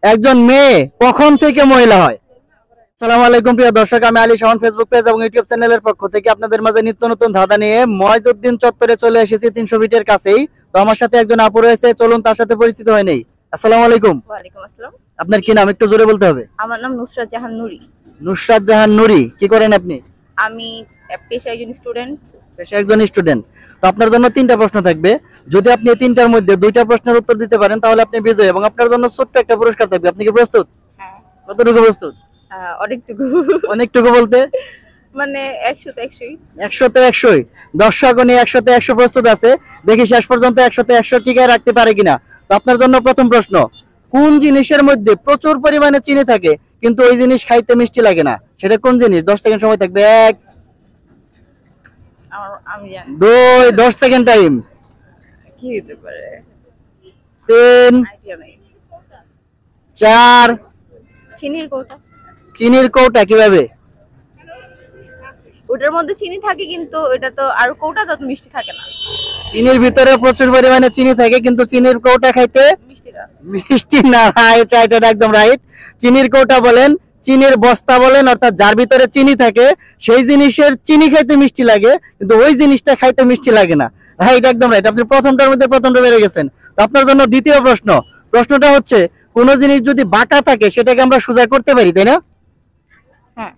একজন মেয়ে কখন থেকে মহিলা হয়? আসসালামু আলাইকুম প্রিয় দর্শক, আমি আলী শাওন ফেসবুক পেজ এবং ইউটিউব চ্যানেলের পক্ষ থেকে আপনাদের মাঝে নিত্য নতুন ধাঁধা নিয়ে ময়জউদ্দিন চত্বরে চলে এসেছি 300 ফিটের কাছেই। তো আমার সাথে একজন আপু রয়েছে, চলুন তার সাথে পরিচিত হয়ে নেই। আসসালামু আলাইকুম। ওয়ালাইকুম আসসালাম। আপনার কি নাম একটু জোরে বলতে হবে? আমার নাম নুসরাত জাহান নুরি। নুসরাত জাহান নুরি। কি করেন আপনি? আমি পেশায় একজন স্টুডেন্ট। পেশায় একজন স্টুডেন্ট। তো আপনার জন্য 3টা প্রশ্ন থাকবে। যদি আপনি এই 3টার মধ্যে 2টা প্রশ্নের উত্তর দিতে পারেন তাহলে আপনি বিজয়ী এবং আপনার জন্য ছোট্ট একটা পুরস্কার থাকবে। আপনি কি প্রস্তুত? হ্যাঁ। কতটুকু প্রস্তুত? অনেকটুকু। অনেকটুকু বলতে মানে 100 তে 100ই। 100 তে 100ই। দর্শক উনি 100 তে 100 প্রস্তুত আছে, দেখি শেষ পর্যন্ত 100 তে 100 টিকায় রাখতে পারে কিনা। তো আপনার জন্য প্রথম প্রশ্ন, কোন জিনিসের মধ্যে প্রচুর পরিমাণে চিনি থাকে কিন্তু ওই জিনিস খাইতে মিষ্টি লাগে না, সেটা কোন জিনিস? 10 সেকেন্ড সময় থাকবে। 1 আমি জানি 2 10 সেকেন্ড টাইম। কি হতে পারে। 3 আইডিয়া নেই। 4 চিনির কৌটা। চিনির কৌটা। কিভাবে? ওটার মধ্যে চিনি থাকে কিন্তু ওটা তো আর কৌটা তো মিষ্টি থাকে না। চিনির ভিতরে প্রচুর পরিমাণে চিনি থাকে কিন্তু চিনির কৌটা খাইতে মিষ্টি না। মিষ্টি না। রাইট রাইট, এটা একদম রাইট। চিনির কৌটা বলেন, চিনির বস্তা বলেন, অর্থাৎ যার ভিতরে চিনি থাকে সেই জিনিসের চিনি খাইতে মিষ্টি লাগে কিন্তু ওই জিনিসটা খাইতে মিষ্টি লাগে না। রাইট, একদম রাইট। আপনি প্রথমটার মধ্যে প্রথমটা বেড়ে গেছেন। তো আপনার জন্য দ্বিতীয় প্রশ্ন। প্রশ্নটা হচ্ছে, কোন জিনিস যদি বাঁকা থাকে সেটাকে আমরা সোজা করতে পারি, তাই না? হ্যাঁ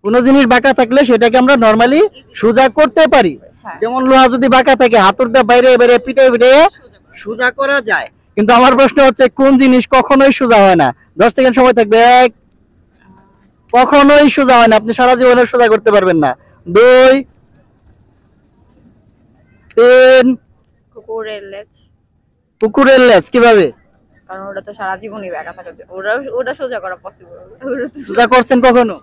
কোন জিনিস বাঁকা থাকলে সেটাকে আমরা নরমালি সোজা করতে পারি। হ্যাঁ। যেমন লোহা যদি বাঁকা থাকে হাতুড় দিয়ে বাইরে বাইরে পিটে পিটে সোজা করা যায়, কিন্তু আমার প্রশ্ন হচ্ছে কোন জিনিস কখনোই সোজা হয় না? 10 সেকেন্ড সময় থাকবে। 1 কখনোই সোজা হয় না, আপনি সারা জীবনে সোজা করতে পারবেন না। 2 3 কুকুরের লেজ। কুকুরের লেজ। কিভাবে? কারণ ওটা তো সারা জীবনই বেঁকা থাকে, ওটা সোজা করা পসিবল। সোজা করছেন কখনো?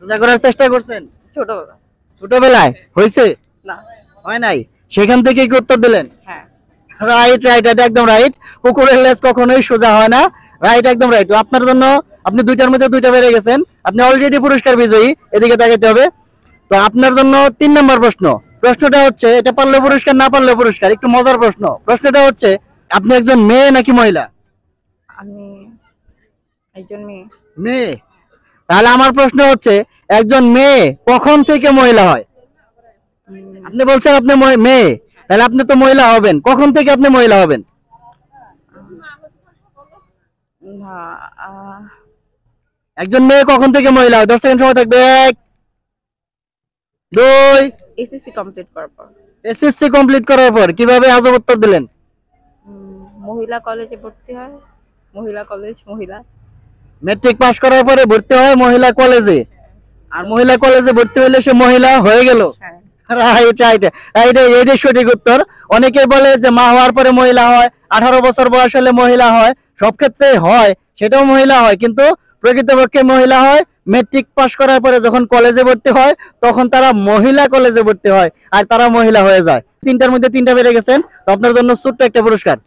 সোজা করার চেষ্টা করছেন? ছোটবেলা। ছোটবেলায় হয়েছে? না। হয় নাই, সেখান থেকে কি উত্তর দিলেন? হ্যাঁ। রাইট রাইট, এটা একদম রাইট। কুকুরের লেজ কখনোই সোজা হয় না। রাইট, একদম রাইট। আপনার জন্য আপনি 2টার মধ্যে 2টা বেড়ে গেছেন, আপনি অলরেডি পুরস্কার বিজয়ী। এদিকে তাকাইতে হবে। তো আপনার জন্য 3 নম্বর প্রশ্ন। প্রশ্নটা হচ্ছে, এটা পারলে পুরস্কার, না পারলে পুরস্কার। একটু মজার প্রশ্ন। প্রশ্নটা হচ্ছে, আপনি একজন মেয়ে নাকি মহিলা? আমি একজন মেয়ে। মেয়ে। তাহলে আমার প্রশ্ন হচ্ছে, একজন মেয়ে কখন থেকে মহিলা হয়? আপনি বলছেন আপনি মেয়ে, তাহলে আপনি তো মহিলা হবেন কখন থেকে? আপনি মহিলা হবেন না, একজন মেয়ে কখন থেকে মহিলা হয়? 10 সেকেন্ড সময় থাকবে। 1 2 এসএসসি কমপ্লিট করার পর। এসএসসি কমপ্লিট করার পর। কিভাবে আজব উত্তর দিলেন? মহিলা কলেজে ভর্তি হয়। মহিলা কলেজ মহিলা। মেট্রিক পাস করার পরে ভর্তি হয় মহিলা কলেজে, আর মহিলা কলেজে ভর্তি হইলে সে মহিলা হয়ে গেল। হ্যাঁ। রাইট রাইট রাইট, এইটাই সঠিক উত্তর। অনেকে বলে যে মা হওয়ার পরে মহিলা হয়, 18 বছর বয়স হলে মহিলা হয়। সব ক্ষেত্রে হয়, সেটাও মহিলা হয়, কিন্তু প্রকৃতপক্ষে মহিলা হয় মেট্রিক পাস করার পরে। যখন কলেজে ভর্তি হয় তখন তারা মহিলা কলেজে ভর্তি হয় আর তারা মহিলা হয়ে যায়। 3টার মধ্যে 3টা বেড়ে গেছেন। তো আপনার জন্য ছোট্ট একটা পুরস্কার।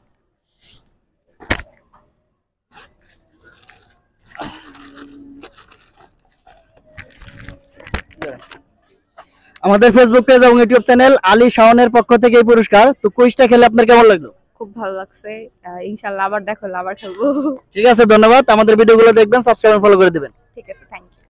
আমাদের ফেসবুক পেজ এবং ইউটিউব চ্যানেল আলী শাওনের পক্ষ থেকে এই পুরস্কার। তো কুইজটা খেলে আপনার কেমন লাগলো? খুব ভালো লাগছে। ইনশাআল্লাহ আবার দেখা হলে আবার খেলবো। ঠিক আছে, ধন্যবাদ। আমাদের ভিডিওগুলো দেখবেন, সাবস্ক্রাইব ফলো করে দিবেন। ঠিক আছে, থ্যাংক ইউ।